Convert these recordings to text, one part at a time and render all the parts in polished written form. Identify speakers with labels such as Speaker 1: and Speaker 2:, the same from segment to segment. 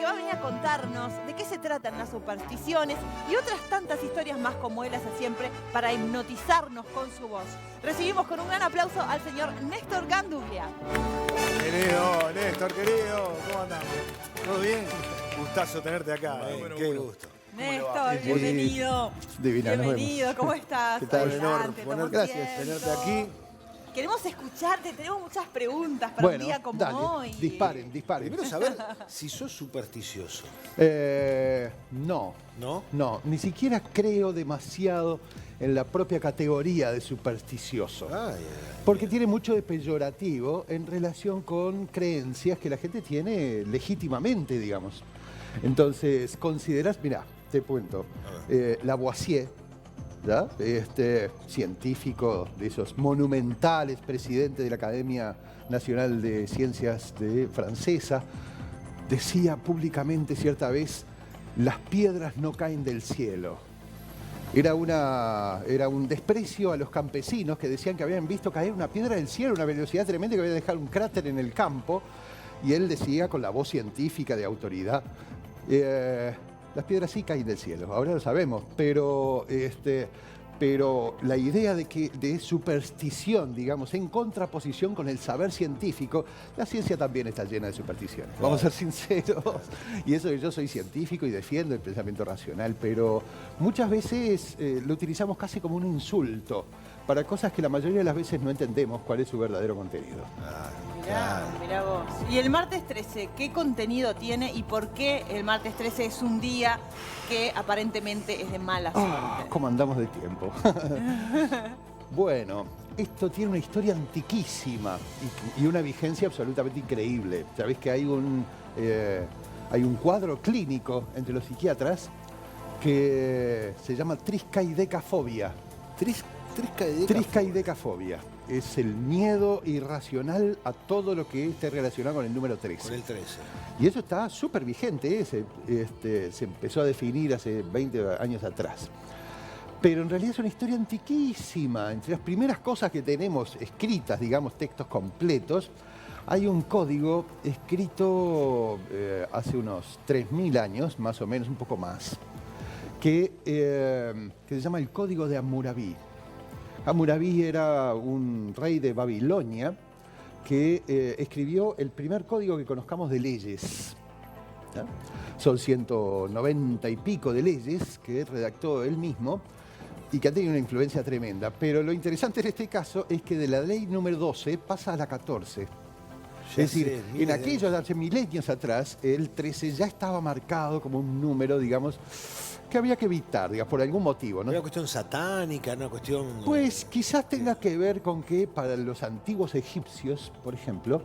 Speaker 1: va a venir a contarnos de qué se tratan las supersticiones y otras tantas historias más como él hace siempre para hipnotizarnos con su voz. Recibimos con un gran aplauso al señor Néstor Ganduglia.
Speaker 2: Querido, Néstor, querido, ¿cómo andamos? ¿Todo bien? Gustazo tenerte acá,
Speaker 3: Bueno,
Speaker 2: qué
Speaker 3: bueno.
Speaker 2: gusto.
Speaker 1: Néstor, bienvenido.
Speaker 4: Divina, nos
Speaker 1: Bienvenido,
Speaker 4: vemos.
Speaker 1: ¿cómo estás?
Speaker 4: ¿Qué tal?
Speaker 1: Adelante, toma
Speaker 4: Gracias,
Speaker 1: asiento.
Speaker 2: Tenerte aquí.
Speaker 1: Queremos escucharte, tenemos muchas preguntas para un día como
Speaker 4: dale,
Speaker 1: hoy.
Speaker 4: disparen.
Speaker 2: Primero saber si sos supersticioso.
Speaker 4: No,
Speaker 2: ¿No?
Speaker 4: ni siquiera creo demasiado en la propia categoría de supersticioso. Porque tiene mucho de peyorativo en relación con creencias que la gente tiene legítimamente, digamos. Entonces, considerás, mirá, te cuento, Lavoisier, ¿ya? Científico de esos monumentales, presidente de la Academia Nacional de Ciencias Francesa, decía públicamente cierta vez: las piedras no caen del cielo. Era un desprecio a los campesinos que decían que habían visto caer una piedra del cielo a una velocidad tremenda que había dejado un cráter en el campo, y él decía con la voz científica de autoridad: las piedras sí caen del cielo, ahora lo sabemos, pero la idea de superstición, digamos, en contraposición con el saber científico, la ciencia también está llena de supersticiones. Vamos a ser sinceros. Y eso que yo soy científico y defiendo el pensamiento racional, pero muchas veces lo utilizamos casi como un insulto para cosas que la mayoría de las veces no entendemos cuál es su verdadero contenido.
Speaker 1: Mirá vos. Y el martes 13, ¿qué contenido tiene y por qué el martes 13 es un día que aparentemente es de mala suerte?
Speaker 4: ¿Cómo andamos de tiempo? Bueno, esto tiene una historia antiquísima y una vigencia absolutamente increíble. Sabés que hay un cuadro clínico entre los psiquiatras que se llama triskaidekafobia. Triskaidekafobia. Es el miedo irracional a todo lo que esté relacionado con el número 13.
Speaker 2: Con el 13.
Speaker 4: Y eso está súper vigente, se empezó a definir hace 20 años atrás. Pero en realidad es una historia antiquísima. Entre las primeras cosas que tenemos escritas, digamos, textos completos, hay un código escrito hace unos 3000 años, más o menos, un poco más, que se llama el Código de Hammurabi. Hammurabi era un rey de Babilonia que escribió el primer código que conozcamos de leyes. ¿Ya? Son 190 y pico de leyes que redactó él mismo y que han tenido una influencia tremenda. Pero lo interesante en este caso es que de la ley número 12 pasa a la 14. Es decir, en aquellos de hace milenios atrás, el 13 ya estaba marcado como un número, digamos, que había que evitar, digamos, por algún motivo, ¿no?
Speaker 2: Una cuestión satánica, una cuestión...
Speaker 4: Pues quizás tenga que ver con que para los antiguos egipcios, por ejemplo,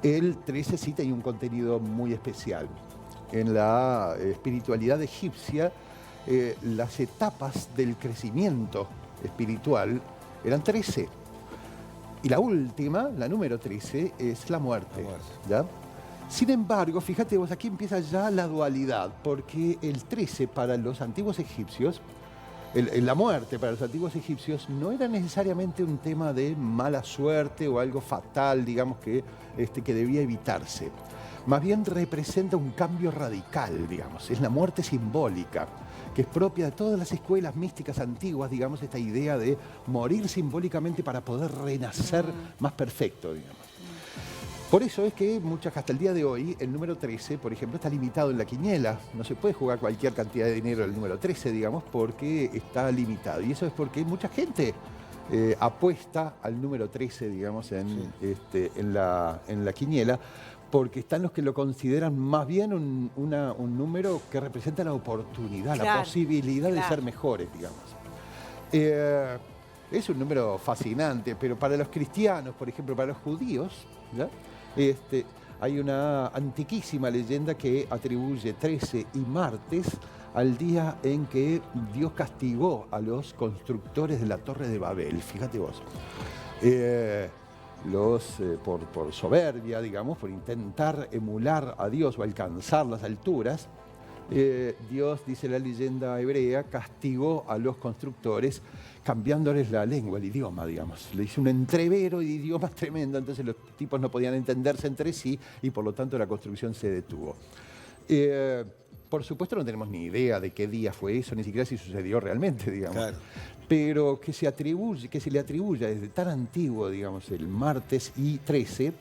Speaker 4: el 13 sí tenía un contenido muy especial. En la espiritualidad egipcia, las etapas del crecimiento espiritual eran 13. Y la última, la número 13, es la muerte. ¿Ya? Sin embargo, fíjate vos, aquí empieza ya la dualidad, porque el 13 para los antiguos egipcios, la muerte para los antiguos egipcios no era necesariamente un tema de mala suerte o algo fatal, digamos, que debía evitarse. Más bien representa un cambio radical, digamos, es la muerte simbólica, que es propia de todas las escuelas místicas antiguas, digamos, esta idea de morir simbólicamente para poder renacer más perfecto, digamos. Por eso es que hasta el día de hoy, el número 13, por ejemplo, está limitado en la quiniela. No se puede jugar cualquier cantidad de dinero al número 13, digamos, porque está limitado. Y eso es porque mucha gente apuesta al número 13, digamos, en la quiniela, porque están los que lo consideran más bien un número que representa la oportunidad, la posibilidad de ser mejores, digamos. Es un número fascinante, pero para los cristianos, por ejemplo, para los judíos, ¿ya? Hay una antiquísima leyenda que atribuye 13 y martes al día en que Dios castigó a los constructores de la Torre de Babel. Fíjate vos. Por soberbia, digamos, por intentar emular a Dios o alcanzar las alturas, Dios, dice la leyenda hebrea, castigó a los constructores cambiándoles la lengua, el idioma, digamos. Le hizo un entrevero de idiomas tremendo, entonces los tipos no podían entenderse entre sí y por lo tanto la construcción se detuvo. Por supuesto no tenemos ni idea de qué día fue eso, ni siquiera si sucedió realmente, digamos.
Speaker 2: Claro.
Speaker 4: Pero que se le atribuya desde tan antiguo, digamos, el martes y 13,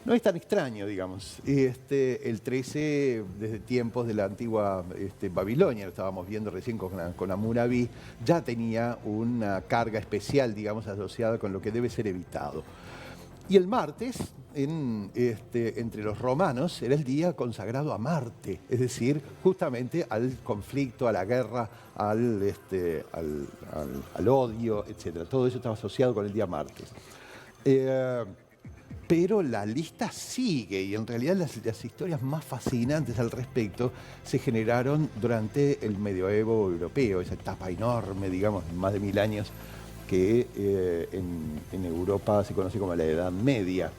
Speaker 4: no es tan extraño, digamos. El 13, desde tiempos de la antigua Babilonia, lo estábamos viendo recién con Hammurabi, ya tenía una carga especial, digamos, asociada con lo que debe ser evitado. Y el martes, entre los romanos, era el día consagrado a Marte, es decir, justamente al conflicto, a la guerra, al odio, etc. Todo eso estaba asociado con el día martes. Pero la lista sigue y en realidad las historias más fascinantes al respecto se generaron durante el medioevo europeo, esa etapa enorme, digamos, más de 1000 años, que en Europa se conoce como la Edad Media.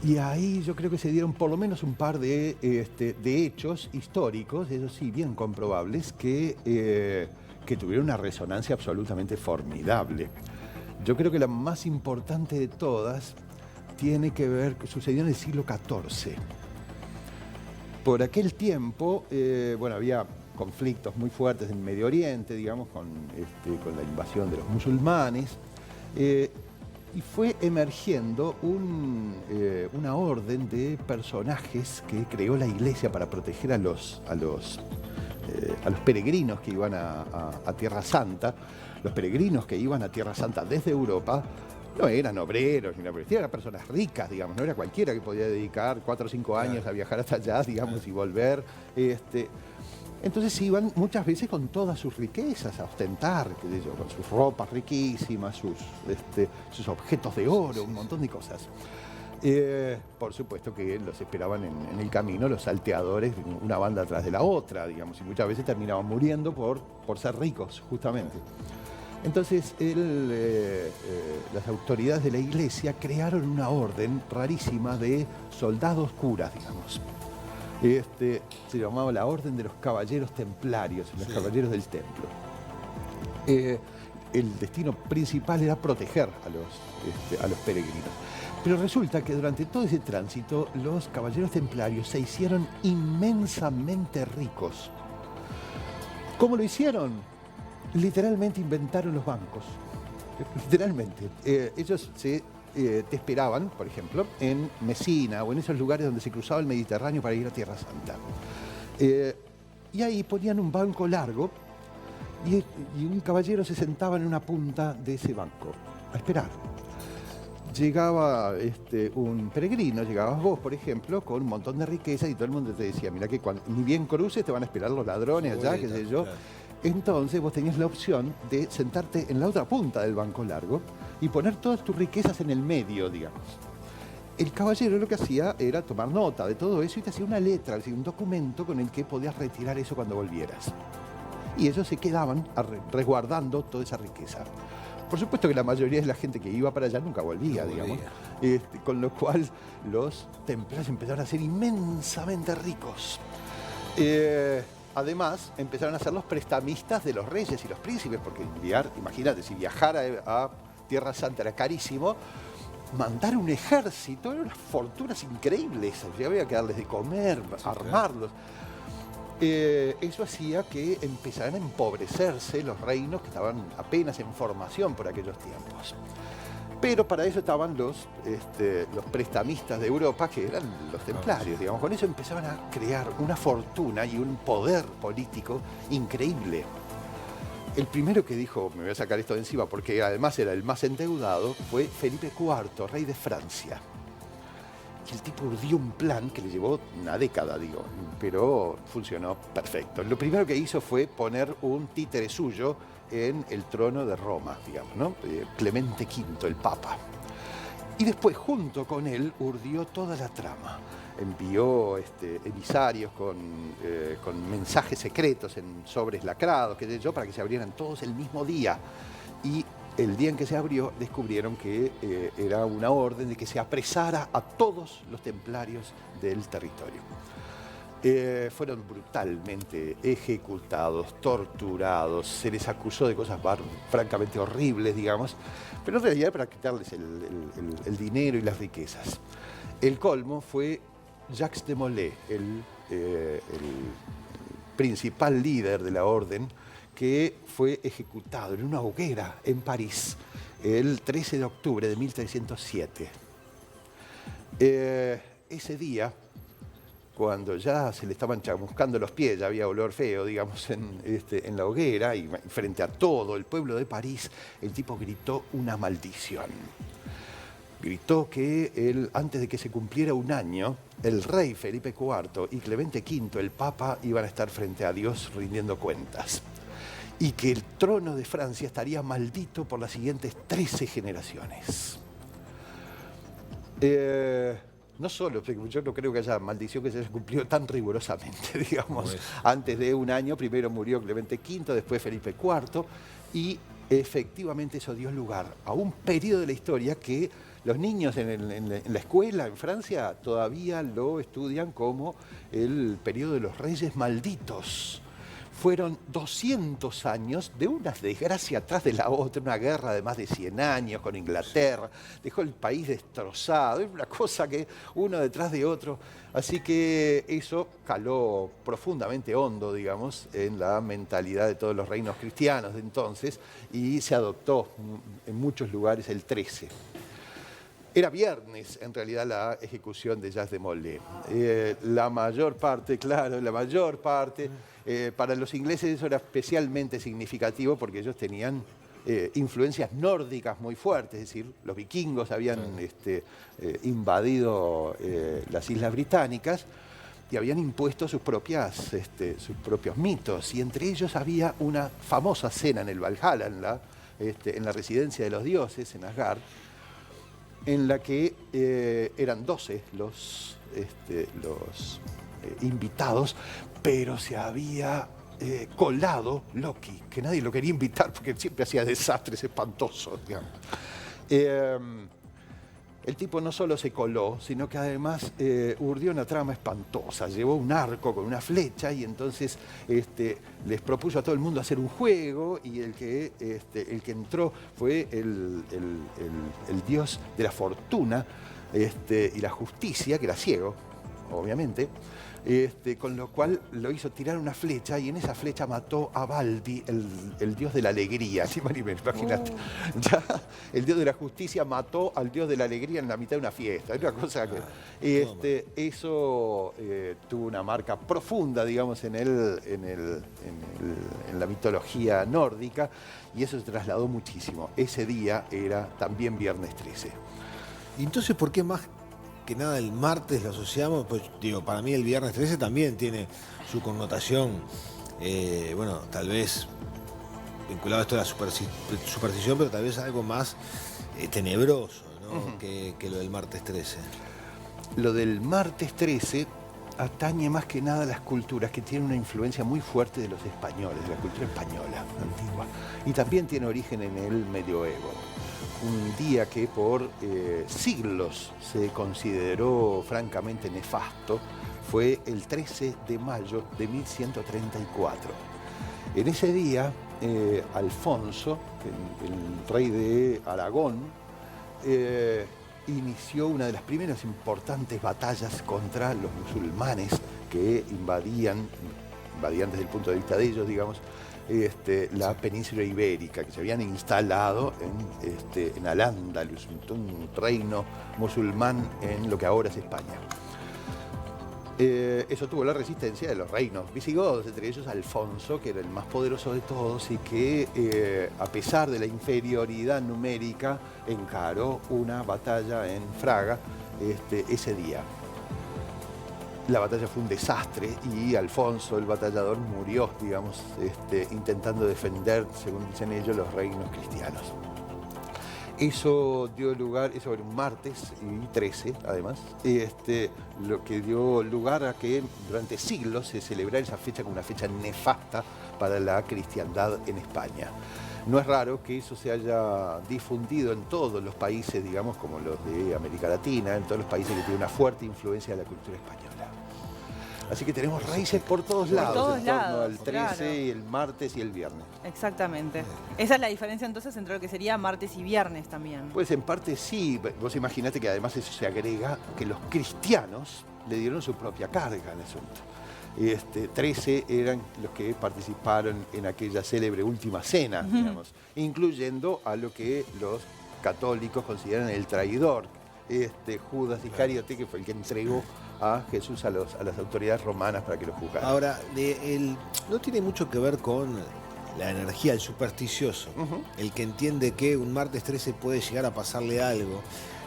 Speaker 4: Y ahí yo creo que se dieron por lo menos un par de hechos históricos, eso sí, bien comprobables, que tuvieron una resonancia absolutamente formidable. Yo creo que la más importante de todas tiene que ver, sucedió en el siglo XIV. Por aquel tiempo, había conflictos muy fuertes en Medio Oriente, digamos, con la invasión de los musulmanes, y fue emergiendo una orden de personajes que creó la Iglesia para proteger a los peregrinos que iban a Tierra Santa. Los peregrinos que iban a Tierra Santa desde Europa no eran obreros ni nada, eran personas ricas, digamos, no era cualquiera que podía dedicar 4 o 5 años a viajar hasta allá, digamos, y volver. Entonces iban muchas veces con todas sus riquezas a ostentar, con sus ropas riquísimas, sus objetos de oro, un montón de cosas. Por supuesto que los esperaban en el camino los salteadores, una banda atrás de la otra, digamos, y muchas veces terminaban muriendo por ser ricos, justamente. Entonces, las autoridades de la Iglesia crearon una orden rarísima de soldados curas, digamos. Se llamaba la Orden de los Caballeros Templarios, los Caballeros del Templo. El destino principal era proteger a los peregrinos. Pero resulta que durante todo ese tránsito, los Caballeros Templarios se hicieron inmensamente ricos. ¿Cómo lo hicieron? Literalmente inventaron los bancos. Literalmente. Ellos te esperaban, por ejemplo, en Mesina o en esos lugares donde se cruzaba el Mediterráneo para ir a Tierra Santa. Y ahí ponían un banco largo y un caballero se sentaba en una punta de ese banco a esperar. Llegaba un peregrino, llegabas vos, por ejemplo, con un montón de riquezas y todo el mundo te decía, mira que ni bien cruces te van a esperar los ladrones allá, qué sé yo. Claro. Entonces vos tenías la opción de sentarte en la otra punta del banco largo y poner todas tus riquezas en el medio, digamos. El caballero lo que hacía era tomar nota de todo eso y te hacía una letra, es decir, un documento con el que podías retirar eso cuando volvieras. Y ellos se quedaban resguardando toda esa riqueza. Por supuesto que la mayoría de la gente que iba para allá nunca volvía, digamos. Con lo cual los templarios empezaron a ser inmensamente ricos. Además, empezaron a ser los prestamistas de los reyes y los príncipes, porque imagínate, si viajar a Tierra Santa era carísimo, mandar un ejército eran unas fortunas increíbles. Había que darles de comer, armarlos. Eso hacía que empezaran a empobrecerse los reinos que estaban apenas en formación por aquellos tiempos. Pero para eso estaban los prestamistas de Europa, que eran los templarios, digamos. Con eso empezaban a crear una fortuna y un poder político increíble. El primero que dijo, me voy a sacar esto de encima, porque además era el más endeudado, fue Felipe IV, rey de Francia. Y el tipo urdió un plan que le llevó una década, digo, pero funcionó perfecto. Lo primero que hizo fue poner un títere suyo en el trono de Roma, digamos, ¿no? Clemente V, el Papa. Y después, junto con él, urdió toda la trama. Envió emisarios con mensajes secretos en sobres lacrados, qué sé yo, para que se abrieran todos el mismo día. Y el día en que se abrió, descubrieron que era una orden de que se apresara a todos los templarios del territorio. Fueron brutalmente ejecutados, torturados, se les acusó de cosas francamente horribles, digamos, pero en realidad para quitarles el dinero y las riquezas. El colmo fue Jacques de Molay, el principal líder de la orden, que fue ejecutado en una hoguera en París el 13 de octubre de 1307. Ese día, cuando ya se le estaban chamuscando los pies, ya había olor feo, digamos, en la hoguera, y frente a todo el pueblo de París, el tipo gritó una maldición. Gritó que antes de que se cumpliera un año, el rey Felipe IV y Clemente V, el Papa, iban a estar frente a Dios rindiendo cuentas. Y que el trono de Francia estaría maldito por las siguientes 13 generaciones. No solo, yo no creo que haya maldición que se haya cumplido tan rigurosamente, digamos.
Speaker 3: Pues.
Speaker 4: Antes de un año, primero murió Clemente V, después Felipe IV, y efectivamente eso dio lugar a un periodo de la historia que los niños en la escuela en Francia todavía lo estudian como el periodo de los reyes malditos. Fueron 200 años de una desgracia atrás de la otra, una guerra de más de 100 años con Inglaterra, dejó el país destrozado, es una cosa que uno detrás de otro. Así que eso caló profundamente hondo, digamos, en la mentalidad de todos los reinos cristianos de entonces y se adoptó en muchos lugares el 13. Era viernes, en realidad, la ejecución de Jacques de Molay. La mayor parte, para los ingleses eso era especialmente significativo porque ellos tenían influencias nórdicas muy fuertes, es decir, los vikingos habían invadido las Islas Británicas y habían impuesto sus propios mitos, y entre ellos había una famosa cena en el Valhalla, en la residencia de los dioses, en Asgard, en la que eran 12 los invitados, pero se había colado Loki, que nadie lo quería invitar porque siempre hacía desastres espantosos, digamos. El tipo no solo se coló, sino que además urdió una trama espantosa. Llevó un arco con una flecha y entonces les propuso a todo el mundo hacer un juego, y el que entró fue el dios de la fortuna y la justicia, que era ciego, obviamente. Con lo cual lo hizo tirar una flecha, y en esa flecha mató a Balbi, el dios de la alegría. Imagínate. Ya, el dios de la justicia mató al dios de la alegría en la mitad de una fiesta. Es una cosa que eso tuvo una marca profunda, digamos, en la mitología nórdica, y eso se trasladó muchísimo. Ese día era también viernes 13.
Speaker 3: ¿Y entonces por qué más que nada el martes lo asociamos? Pues digo, para mí el viernes 13 también tiene su connotación, bueno, tal vez vinculado a esto de la superstición, pero tal vez algo más tenebroso, ¿no? que lo del martes 13.
Speaker 4: Lo del martes 13 atañe más que nada a las culturas que tienen una influencia muy fuerte de los españoles, de la cultura española antigua, y también tiene origen en el medioevo. Un día que por siglos se consideró francamente nefasto fue el 13 de mayo de 1134. En ese día, Alfonso, el rey de Aragón, inició una de las primeras importantes batallas contra los musulmanes que invadían desde el punto de vista de ellos, digamos, la península ibérica, que se habían instalado en Al-Ándalus, un reino musulmán en lo que ahora es España. Eso tuvo la resistencia de los reinos visigodos, entre ellos Alfonso, que era el más poderoso de todos y que, a pesar de la inferioridad numérica, encaró una batalla en Fraga ese día. La batalla fue un desastre y Alfonso, el batallador, murió, digamos, intentando defender, según dicen ellos, los reinos cristianos. Eso dio lugar, eso era un martes y 13, además, lo que dio lugar a que durante siglos se celebrara esa fecha como una fecha nefasta para la cristiandad en España. No es raro que eso se haya difundido en todos los países, digamos, como los de América Latina, en todos los países que tienen una fuerte influencia de la cultura española. Así que tenemos raíces por todos lados,
Speaker 1: todos
Speaker 4: en torno
Speaker 1: lados,
Speaker 4: al 13,
Speaker 1: claro.
Speaker 4: el martes y el viernes.
Speaker 1: Exactamente. Esa es la diferencia entonces entre lo que sería martes y viernes también.
Speaker 4: Pues en parte sí, vos imaginate que además eso se agrega que los cristianos le dieron su propia carga al asunto. 13 eran los que participaron en aquella célebre última cena, digamos, incluyendo a lo que los católicos consideran el traidor, Judas Iscariote, que fue el que entregó a Jesús a las autoridades romanas para que lo juzgaran.
Speaker 3: Ahora, no tiene mucho que ver con la energía, el supersticioso, el que entiende que un martes 13 puede llegar a pasarle algo,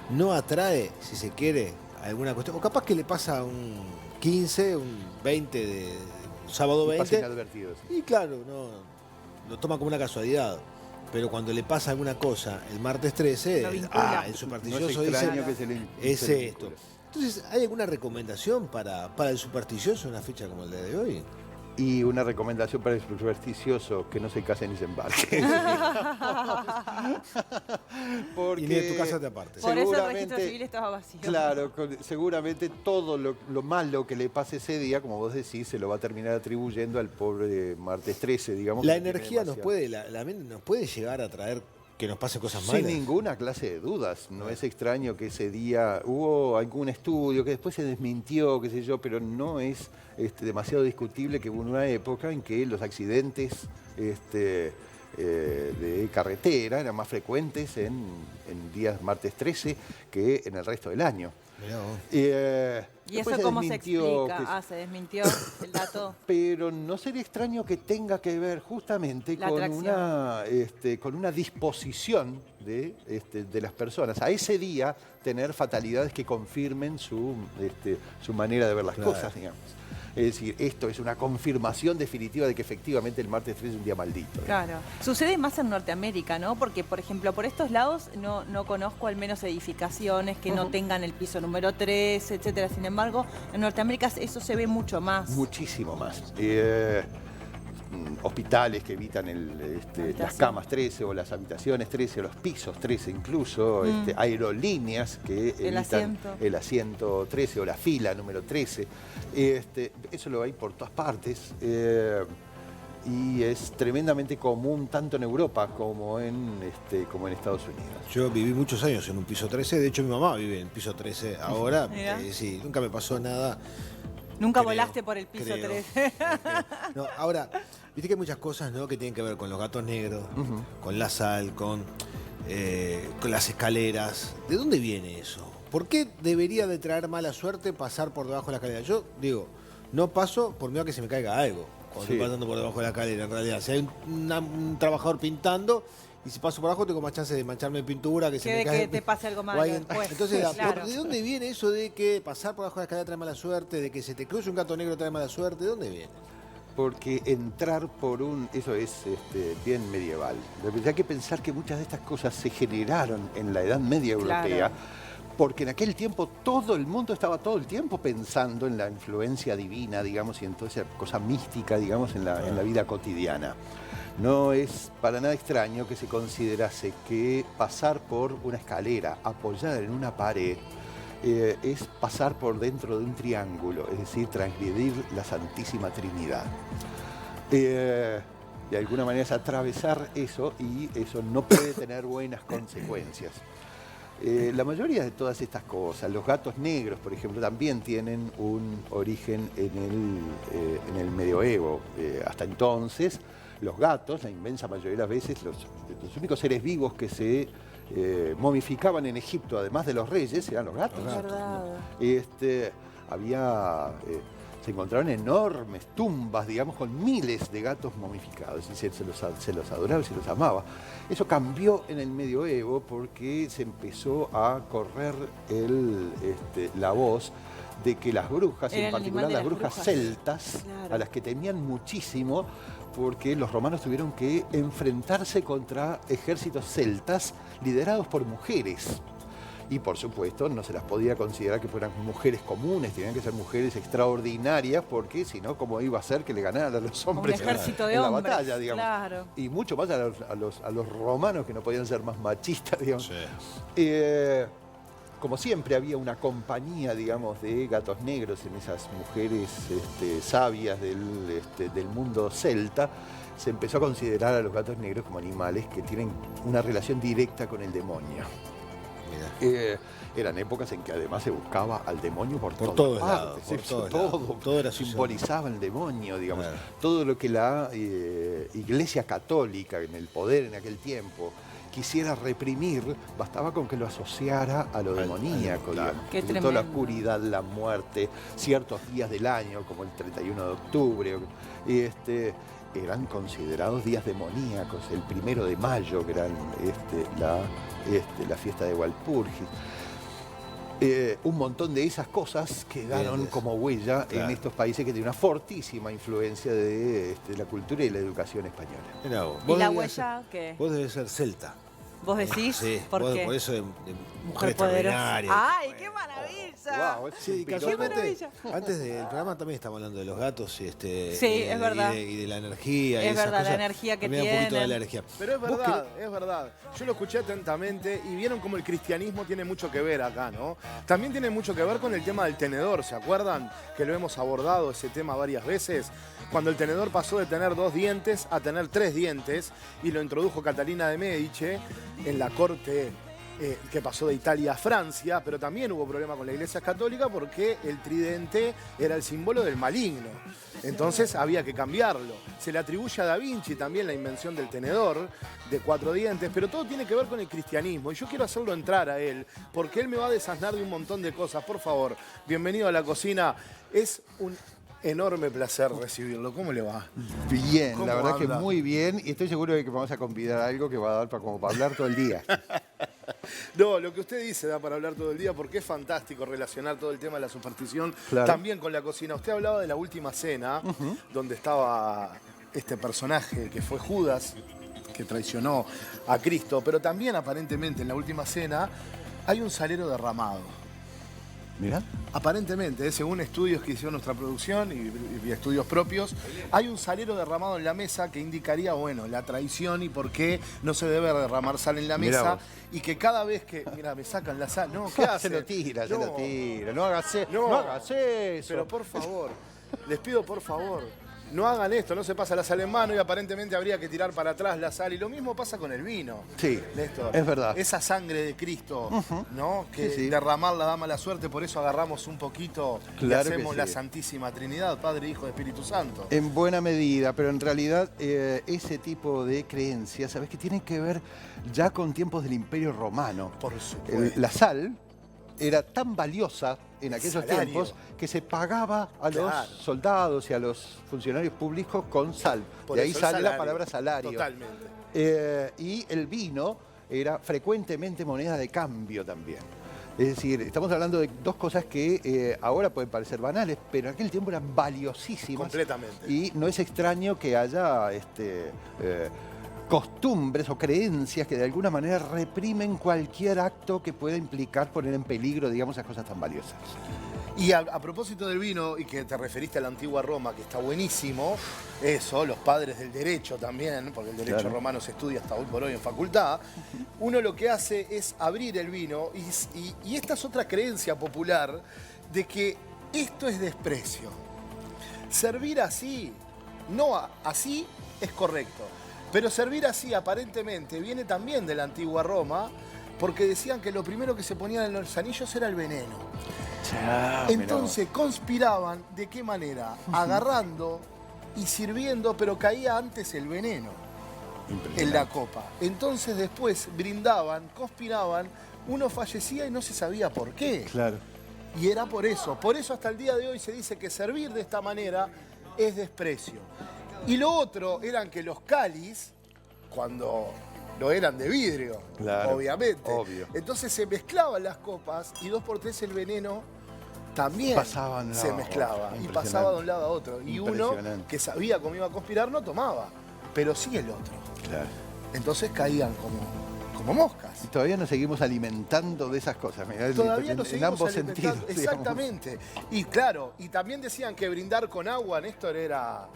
Speaker 3: no atrae, si se quiere, alguna cuestión, o capaz que le pasa un 15, un 20 de sábado
Speaker 4: Y pasa
Speaker 3: 20,
Speaker 4: inadvertido, sí.
Speaker 3: y claro, no, lo toma como una casualidad. Pero cuando le pasa alguna cosa el martes 13,
Speaker 1: Lo vincula.
Speaker 3: el
Speaker 4: No
Speaker 3: supersticioso
Speaker 4: es extraño
Speaker 3: dice,
Speaker 4: que se le
Speaker 3: es
Speaker 4: se le
Speaker 3: esto.
Speaker 4: vincule.
Speaker 3: Entonces, ¿hay alguna recomendación para el supersticioso en una fecha como el día de hoy?
Speaker 4: Y una recomendación para el supersticioso, que no se case ni se embarque. Porque
Speaker 3: Y ni de tu casa te apartes.
Speaker 1: Por eso el
Speaker 4: seguramente-
Speaker 1: registro civil estaba vacío.
Speaker 4: Claro, seguramente todo lo malo que le pase ese día, como vos decís, se lo va a terminar atribuyendo al pobre martes 13, digamos.
Speaker 3: La
Speaker 4: que tiene
Speaker 3: energía nos
Speaker 4: demasiado.
Speaker 3: puede, la mente nos puede llegar a traer que nos pase cosas
Speaker 4: Sin
Speaker 3: malas.
Speaker 4: ninguna clase de dudas. No es extraño que ese día hubo algún estudio que después se desmintió, qué sé yo, pero no es demasiado discutible que hubo una época en que los accidentes de carretera eran más frecuentes en días martes 13 que en el resto del año.
Speaker 3: Mirá vos.
Speaker 1: ¿Y
Speaker 4: Después
Speaker 1: eso cómo se
Speaker 4: desmintió
Speaker 1: explica?
Speaker 4: que-
Speaker 1: Se desmintió el dato.
Speaker 4: Pero no sería extraño que tenga que ver justamente
Speaker 1: La
Speaker 4: con
Speaker 1: atracción.
Speaker 4: con una disposición de las personas a ese día tener fatalidades que confirmen su manera de ver las
Speaker 3: Claro.
Speaker 4: cosas, digamos. Es decir, esto es una confirmación definitiva de que efectivamente el martes 13 es un día maldito.
Speaker 1: Claro. Sucede más en Norteamérica, ¿no? Porque, por ejemplo, por estos lados no conozco al menos edificaciones que no tengan el piso número 3, etcétera. Sin embargo, en Norteamérica eso se ve mucho más.
Speaker 4: Muchísimo más. Hospitales que evitan las
Speaker 1: Habitación.
Speaker 4: camas 13 o las habitaciones 13 o los pisos 13 incluso, aerolíneas que
Speaker 1: El
Speaker 4: evitan
Speaker 1: asiento.
Speaker 4: el asiento 13 o la fila número 13. Eso lo hay por todas partes y es tremendamente común tanto en Europa como en Estados Unidos.
Speaker 3: Yo viví muchos años en un piso 13, de hecho mi mamá vive en piso 13 ahora,
Speaker 1: Mirá.
Speaker 3: sí, nunca me pasó nada.
Speaker 1: Nunca
Speaker 3: Creo,
Speaker 1: volaste por el piso
Speaker 3: creo.
Speaker 1: 3.
Speaker 3: No, ahora, viste que hay muchas cosas, ¿no?, que tienen que ver con los gatos negros, con la sal, con las escaleras. ¿De dónde viene eso? ¿Por qué debería de traer mala suerte pasar por debajo de la escalera? Yo digo, no paso por miedo a que se me caiga algo cuando
Speaker 4: Sí.
Speaker 3: estoy pasando por debajo de la escalera, en realidad. Si hay un trabajador pintando y si paso por abajo tengo más chance de mancharme en pintura, que se
Speaker 1: Que
Speaker 3: me
Speaker 1: de
Speaker 3: caiga...
Speaker 1: que te pase algo malo
Speaker 3: o alguien-
Speaker 1: después.
Speaker 3: Entonces,
Speaker 1: Claro.
Speaker 3: ¿de dónde viene eso de que pasar por debajo de la escalera trae mala suerte, de que se te cruce un gato negro trae mala suerte? ¿De dónde viene?
Speaker 4: Porque entrar por eso es bien medieval. Hay que pensar que muchas de estas cosas se generaron en la Edad Media
Speaker 1: Claro.
Speaker 4: europea, porque en aquel tiempo todo el mundo estaba todo el tiempo pensando en la influencia divina, digamos, y en toda esa cosa mística, digamos, en la vida cotidiana. No es para nada extraño que se considerase que pasar por una escalera apoyada en una pared es pasar por dentro de un triángulo, es decir, transgredir la Santísima Trinidad. De alguna manera es atravesar eso y eso no puede tener buenas consecuencias. La mayoría de todas estas cosas, los gatos negros, por ejemplo, también tienen un origen en el medioevo. Hasta entonces, los gatos, la inmensa mayoría de las veces, los únicos seres vivos que se momificaban en Egipto, además de los reyes, eran los gatos.
Speaker 1: Es verdad.
Speaker 4: Se encontraron enormes tumbas, digamos, con miles de gatos momificados. Y se los adoraba y se los amaba. Eso cambió en el medioevo porque se empezó a correr la voz de que las brujas,
Speaker 1: Era
Speaker 4: en
Speaker 1: el
Speaker 4: particular
Speaker 1: animal de
Speaker 4: las
Speaker 1: las
Speaker 4: brujas
Speaker 1: brujas.
Speaker 4: celtas,
Speaker 1: Claro.
Speaker 4: a las que temían muchísimo, porque los romanos tuvieron que enfrentarse contra ejércitos celtas liderados por mujeres. Y por supuesto no se las podía considerar que fueran mujeres comunes, tenían que ser mujeres extraordinarias, porque si no, ¿cómo iba a ser que le ganaran a los hombres
Speaker 1: ejército de
Speaker 4: en la
Speaker 1: hombres,
Speaker 4: batalla, digamos?
Speaker 1: claro.
Speaker 4: Y mucho más a los romanos, que no podían ser más machistas, digamos.
Speaker 3: Sí.
Speaker 4: como siempre había una compañía, digamos, de gatos negros en esas mujeres sabias del mundo celta, se empezó a considerar a los gatos negros como animales que tienen una relación directa con el demonio. Eran épocas en que además se buscaba al demonio por
Speaker 3: todos lados.
Speaker 4: Todo era simbolizaba el demonio, digamos. Claro. Todo lo que la Iglesia Católica en el poder en aquel tiempo quisiera reprimir, bastaba con que lo asociara a lo demoníaco, digamos. Toda la oscuridad, la muerte, ciertos días del año, como el 31 de octubre, eran considerados días demoníacos. El 1 de mayo, que era la fiesta de Walpurgis. Un montón de esas cosas quedaron como huella en estos países que tienen una fortísima influencia de la cultura y la educación española.
Speaker 3: Mirá,
Speaker 1: ¿Y la huella qué?
Speaker 3: Vos debés ser celta.
Speaker 1: ¿Vos decís?
Speaker 3: Sí,
Speaker 1: ¿Por qué?
Speaker 3: Por eso de
Speaker 1: mujer poderosa. ¡Ay, qué maravilla!
Speaker 4: Wow,
Speaker 3: sí, casualmente, antes del programa también estamos hablando de los gatos
Speaker 1: sí, es verdad.
Speaker 3: Y de la energía.
Speaker 1: Es verdad,
Speaker 3: cosas.
Speaker 1: la energía que
Speaker 3: tienen. Un poquito de la energía.
Speaker 2: Pero es verdad, es verdad. Yo lo escuché atentamente y vieron cómo el cristianismo tiene mucho que ver acá, ¿no? También tiene mucho que ver con el tema del tenedor, ¿se acuerdan? Que lo hemos abordado ese tema varias veces. Cuando el tenedor pasó de tener 2 dientes a tener 3 dientes y lo introdujo Catalina de Médici en la corte que pasó de Italia a Francia, pero también hubo problema con la Iglesia Católica porque el tridente era el símbolo del maligno. Entonces había que cambiarlo. Se le atribuye a Da Vinci también la invención del tenedor de 4 dientes, pero todo tiene que ver con el cristianismo. Y yo quiero hacerlo entrar a él, porque él me va a desasnar de un montón de cosas. Por favor, bienvenido a la cocina. Es un enorme placer recibirlo. ¿Cómo le va?
Speaker 4: Bien, la verdad que muy bien. Y estoy seguro de que vamos a convidar algo que va a dar como para hablar todo el día.
Speaker 2: No, lo que usted dice da para hablar todo el día porque es fantástico relacionar todo el tema de la superstición también con la cocina. Usted hablaba de la última cena, donde estaba este personaje que fue Judas, que traicionó a Cristo, pero también aparentemente en la última cena hay un salero derramado.
Speaker 4: Mirá.
Speaker 2: Aparentemente, según estudios que hicieron nuestra producción y estudios propios, hay un salero derramado en la mesa que indicaría, bueno, la traición y por qué no se debe derramar sal en la mesa. Y que cada vez que, mira, me sacan la sal, no, ¿qué hace?
Speaker 4: Se lo tira. No hagas eso.
Speaker 2: Pero por favor, les pido por favor, no hagan esto, no se pasa la sal en mano y aparentemente habría que tirar para atrás la sal. Y lo mismo pasa con el vino.
Speaker 4: Sí,
Speaker 2: Néstor.
Speaker 4: es verdad.
Speaker 2: Esa sangre de Cristo, ¿no? Que derramarla da mala suerte, por eso agarramos un poquito y hacemos la Santísima Trinidad, Padre, Hijo, Espíritu Santo.
Speaker 4: En buena medida, pero en realidad ese tipo de creencias, ¿sabes qué? Tienen que ver ya con tiempos del Imperio Romano.
Speaker 2: Por supuesto.
Speaker 4: La sal era tan valiosa en aquellos tiempos que se pagaba a los soldados y a los funcionarios públicos con sal. De ahí sale la palabra salario.
Speaker 2: Totalmente.
Speaker 4: Y el vino era frecuentemente moneda de cambio también. Es decir, estamos hablando de 2 cosas que ahora pueden parecer banales, pero en aquel tiempo eran valiosísimas.
Speaker 2: Completamente.
Speaker 4: Y no es extraño que haya costumbres o creencias que de alguna manera reprimen cualquier acto que pueda implicar poner en peligro, digamos, esas cosas tan valiosas.
Speaker 2: Y a propósito del vino, y que te referiste a la antigua Roma, que está buenísimo, eso, los padres del derecho también, porque el derecho romano se estudia hasta hoy por hoy en facultad, uno lo que hace es abrir el vino, y esta es otra creencia popular de que esto es desprecio. Servir así, no así, es correcto. Pero servir así, aparentemente, viene también de la antigua Roma, porque decían que lo primero que se ponían en los anillos era el veneno. Entonces conspiraban, ¿de qué manera? Agarrando y sirviendo, pero caía antes el veneno en la copa. Entonces después brindaban, conspiraban, uno fallecía y no se sabía por qué.
Speaker 4: Claro.
Speaker 2: Y era por eso hasta el día de hoy se dice que servir de esta manera es desprecio. Y lo otro eran que los cáliz, cuando lo eran de vidrio, obviamente.
Speaker 4: Obvio.
Speaker 2: Entonces se mezclaban las copas y 2 por 3 el veneno también se mezclaba y pasaba de un lado a otro. Y uno que sabía cómo iba a conspirar no tomaba, pero sí el otro.
Speaker 4: Claro.
Speaker 2: Entonces caían como moscas.
Speaker 4: Y todavía nos seguimos alimentando de esas cosas. Mirá,
Speaker 2: todavía nos seguimos
Speaker 4: en ambos
Speaker 2: alimentando.
Speaker 4: sentidos.
Speaker 2: Exactamente. Digamos. Y claro, y también decían que brindar con agua, Néstor, era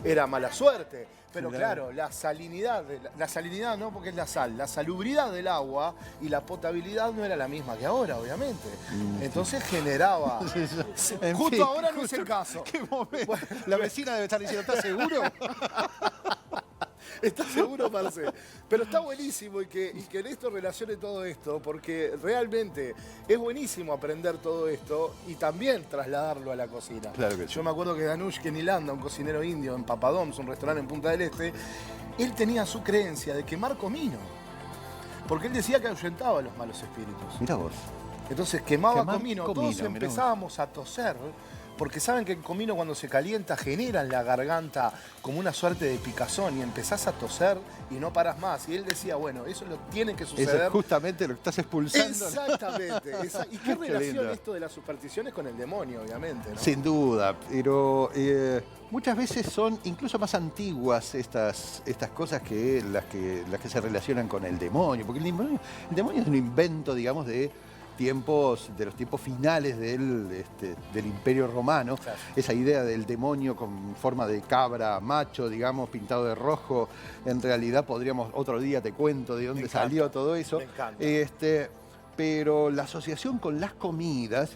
Speaker 2: era mala suerte. Pero claro, la salinidad no porque es la sal, la salubridad del agua y la potabilidad no era la misma que ahora, obviamente. Entonces generaba... Justo ahora no es el caso.
Speaker 4: ¿Qué momento? La vecina debe estar diciendo, ¿estás seguro?
Speaker 2: ¿Estás seguro, Marce? Pero está buenísimo y que Néstor relacione todo esto, porque realmente es buenísimo aprender todo esto y también trasladarlo a la cocina.
Speaker 4: Claro que sí.
Speaker 2: Yo me acuerdo que Danush Kenilanda, un cocinero indio en Papadoms, un restaurante en Punta del Este, él tenía su creencia de quemar comino, porque él decía que ahuyentaba a los malos espíritus.
Speaker 4: Mirá vos.
Speaker 2: Entonces quemaba
Speaker 4: Quemar
Speaker 2: comino,
Speaker 4: comino,
Speaker 2: todos
Speaker 4: mirá vos.
Speaker 2: empezábamos a toser, porque saben que el comino cuando se calienta genera en la garganta como una suerte de picazón y empezás a toser y no paras más. Y él decía, bueno, eso lo tiene que
Speaker 4: Eso
Speaker 2: suceder.
Speaker 4: es justamente lo que estás expulsando.
Speaker 2: Exactamente. ¿Y qué
Speaker 4: Qué
Speaker 2: relación
Speaker 4: lindo.
Speaker 2: esto de las supersticiones con el demonio, obviamente? ¿No?
Speaker 4: Sin duda, pero muchas veces son incluso más antiguas estas cosas que las que se relacionan con el demonio, porque el demonio es un invento, digamos, de los tiempos finales del Imperio Romano.
Speaker 2: Claro.
Speaker 4: Esa idea del demonio con forma de cabra macho, digamos, pintado de rojo, en realidad podríamos, otro día te cuento de dónde salió todo eso.
Speaker 2: Me encanta.
Speaker 4: Pero la asociación con las comidas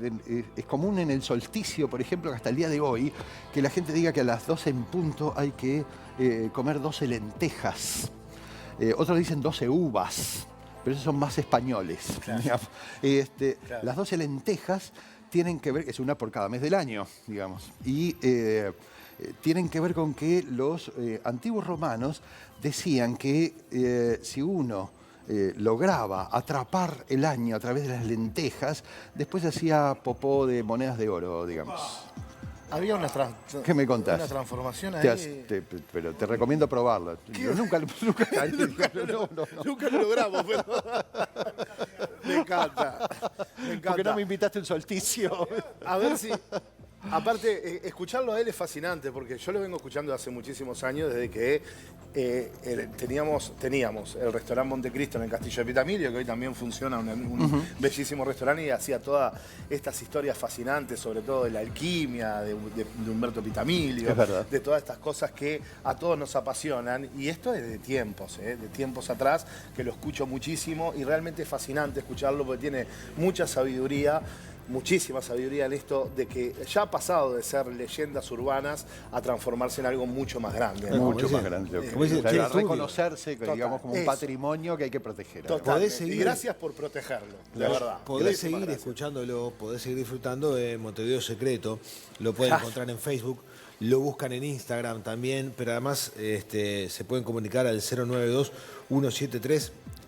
Speaker 4: es común en el solsticio, por ejemplo, que hasta el día de hoy, que la gente diga que a las 12 en punto hay que comer 12 lentejas. Otros dicen 12 uvas, pero esos son más españoles.
Speaker 2: Claro.
Speaker 4: Digamos.
Speaker 2: Claro.
Speaker 4: Las 12 lentejas tienen que ver, es una por cada mes del año, digamos, y tienen que ver con que los antiguos romanos decían que si uno lograba atrapar el año a través de las lentejas, después hacía popó de monedas de oro, digamos.
Speaker 2: Había una,
Speaker 4: ¿Qué me contás?
Speaker 2: una transformación ahí.
Speaker 4: Pero te recomiendo probarlo. Yo nunca caí. No.
Speaker 2: Nunca lo logramos, pero... Me encanta. Me encanta.
Speaker 4: Porque no me invitaste a un solsticio.
Speaker 2: A ver si... Aparte, escucharlo a él es fascinante, porque yo lo vengo escuchando hace muchísimos años, desde que teníamos el restaurante Montecristo en el Castillo de Pitamilio, que hoy también funciona, un bellísimo restaurante, y hacía todas estas historias fascinantes, sobre todo de la alquimia, de Humberto Pitamilio,
Speaker 4: Es verdad.
Speaker 2: de todas estas cosas que a todos nos apasionan. Y esto es de tiempos atrás, que lo escucho muchísimo, y realmente es fascinante escucharlo, porque tiene mucha sabiduría, muchísima sabiduría en esto de que ya ha pasado de ser leyendas urbanas a transformarse en algo mucho más grande, ¿no?
Speaker 4: Mucho más grande.
Speaker 3: como dice,
Speaker 4: O sea,
Speaker 3: tiene
Speaker 4: a
Speaker 3: estudio.
Speaker 4: reconocerse,
Speaker 2: Total,
Speaker 4: digamos, como un
Speaker 2: eso.
Speaker 4: patrimonio que hay que proteger.
Speaker 2: Totalmente.
Speaker 3: Podés seguir-
Speaker 2: Y gracias por protegerlo, de verdad.
Speaker 3: Podés
Speaker 2: Muchísimas
Speaker 3: seguir
Speaker 2: gracias.
Speaker 3: escuchándolo, podés seguir disfrutando de Montevideo Secreto. Lo pueden encontrar en Facebook, lo buscan en Instagram también, pero además se pueden comunicar al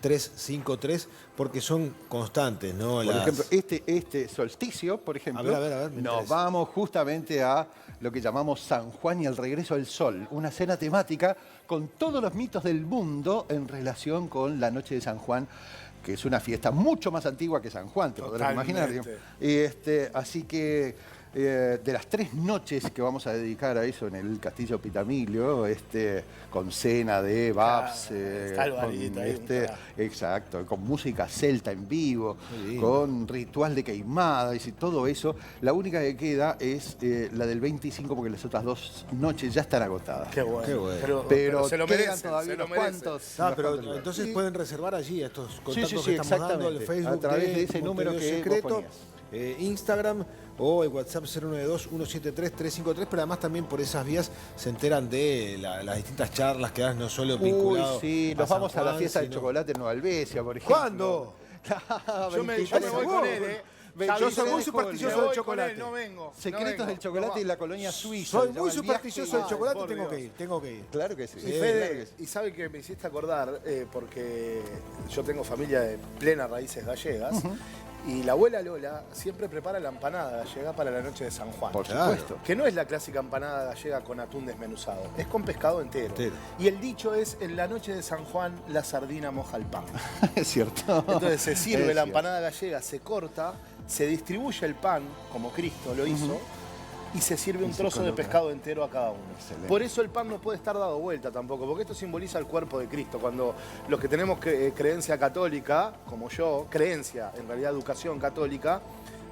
Speaker 3: 092-173-353 porque son constantes, ¿no?
Speaker 4: Por ejemplo, este solsticio, por ejemplo,
Speaker 3: A ver, me
Speaker 4: nos
Speaker 3: interesa.
Speaker 4: vamos justamente a lo que llamamos San Juan y el regreso del sol, una cena temática con todos los mitos del mundo en relación con la noche de San Juan, que es una fiesta mucho más antigua que San Juan, te podrás imaginar.
Speaker 2: Totalmente.
Speaker 4: Así que de las 3 noches que vamos a dedicar a eso en el Castillo Pitamilio, con cena de Babs,
Speaker 2: está Alvarito ahí,
Speaker 4: exacto, con música celta en vivo,
Speaker 3: Muy bien.
Speaker 4: con ritual de queimada y todo eso, la única que queda es la del 25, porque las otras 2 noches ya están agotadas.
Speaker 2: Qué bueno.
Speaker 3: Qué bueno.
Speaker 4: Pero
Speaker 2: se lo
Speaker 4: quedan
Speaker 2: merecen,
Speaker 4: todavía
Speaker 2: se lo
Speaker 4: unos
Speaker 2: merecen.
Speaker 4: cuantos.
Speaker 3: Ah,
Speaker 4: unos
Speaker 3: pero
Speaker 4: cuantos lugares.
Speaker 3: entonces pueden reservar allí estos contactos
Speaker 4: sí,
Speaker 3: que estamos dando, el
Speaker 4: exactamente.
Speaker 3: Facebook
Speaker 4: A través de ese número
Speaker 3: Montevideo
Speaker 4: que vos
Speaker 3: Secreto,
Speaker 4: ponías.
Speaker 3: Instagram o el WhatsApp 092-173-353, pero además también por esas vías se enteran de las distintas charlas que das, no solo
Speaker 4: Uy,
Speaker 3: vinculados
Speaker 4: sí, nos
Speaker 3: San
Speaker 4: vamos a la
Speaker 3: Juan,
Speaker 4: fiesta del
Speaker 3: sino-
Speaker 4: chocolate en Nueva Albesia, por ejemplo.
Speaker 3: ¿Cuándo?
Speaker 2: Yo me voy con él, ¿eh?
Speaker 3: Yo soy muy
Speaker 2: Me
Speaker 3: supersticioso
Speaker 2: voy
Speaker 3: del
Speaker 2: con él,
Speaker 3: chocolate.
Speaker 2: no vengo.
Speaker 4: Secretos
Speaker 2: no
Speaker 4: del
Speaker 2: vengo.
Speaker 4: chocolate
Speaker 2: No
Speaker 4: y la colonia suiza.
Speaker 3: Soy
Speaker 4: se llama
Speaker 3: muy
Speaker 4: el
Speaker 3: supersticioso del
Speaker 4: viaje.
Speaker 3: chocolate,
Speaker 2: por
Speaker 3: tengo
Speaker 2: Dios.
Speaker 3: que ir, tengo que ir.
Speaker 4: Claro que sí.
Speaker 3: Sí,
Speaker 4: claro que sí.
Speaker 2: Y sabe que me hiciste acordar, porque yo tengo familia de plenas raíces gallegas, y la abuela Lola siempre prepara la empanada gallega para la noche de San Juan.
Speaker 4: Por
Speaker 3: Claro.
Speaker 4: supuesto.
Speaker 2: Que no es la clásica empanada gallega con atún desmenuzado, es con pescado entero.
Speaker 3: Entero.
Speaker 2: Y el dicho es, en la noche de San Juan, la sardina moja el pan.
Speaker 4: Es cierto.
Speaker 2: Entonces se sirve
Speaker 4: Es
Speaker 2: la
Speaker 4: cierto.
Speaker 2: empanada gallega, se corta, se distribuye el pan, como Cristo lo hizo, y se sirve un
Speaker 4: se
Speaker 2: trozo de
Speaker 4: coloca.
Speaker 2: pescado entero a cada uno.
Speaker 4: Excelente.
Speaker 2: Por eso el pan no puede estar dado vuelta tampoco, porque esto simboliza el cuerpo de Cristo. Cuando los que tenemos creencia católica, como yo, creencia, en realidad educación católica,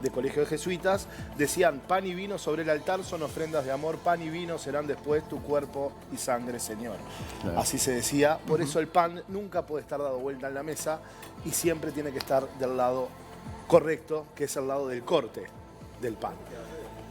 Speaker 2: de colegio de jesuitas, decían: pan y vino sobre el altar son ofrendas de amor, pan y vino serán después tu cuerpo y sangre, Señor.
Speaker 4: Claro.
Speaker 2: Así se decía. Por eso el pan nunca puede estar dado vuelta en la mesa y siempre tiene que estar del lado correcto, que es el lado del corte del pan.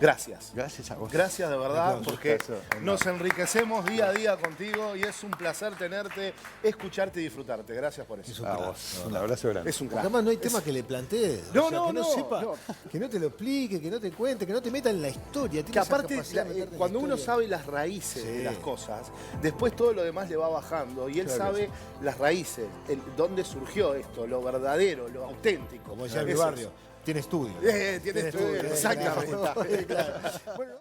Speaker 2: Gracias.
Speaker 4: Gracias a vos.
Speaker 2: Gracias de verdad,
Speaker 3: Aplausos.
Speaker 2: porque
Speaker 4: Gustazo,
Speaker 2: nos enriquecemos día a día contigo y es un placer tenerte, escucharte y disfrutarte. Gracias por eso.
Speaker 4: A vos. Un abrazo grande.
Speaker 2: Es un
Speaker 3: Porque
Speaker 2: crack.
Speaker 3: además no hay tema que le plantees.
Speaker 2: No,
Speaker 3: O sea,
Speaker 2: no,
Speaker 3: que no
Speaker 2: no,
Speaker 3: sepa,
Speaker 2: no.
Speaker 3: que no te lo explique, que no te cuente, que no te meta en la historia.
Speaker 2: Que
Speaker 3: Tiene esa
Speaker 2: aparte,
Speaker 3: capacidad de meterte en la
Speaker 2: cuando uno
Speaker 3: historia.
Speaker 2: sabe las raíces
Speaker 3: Sí.
Speaker 2: de las cosas, después todo lo demás le va bajando y él
Speaker 4: Claro que
Speaker 2: sabe las raíces, dónde surgió esto, lo verdadero, lo auténtico.
Speaker 3: Como decía mi
Speaker 2: Eso es.
Speaker 3: barrio, tiene estudio.
Speaker 2: Tiene estudio, exactamente.
Speaker 3: Claro. Bueno,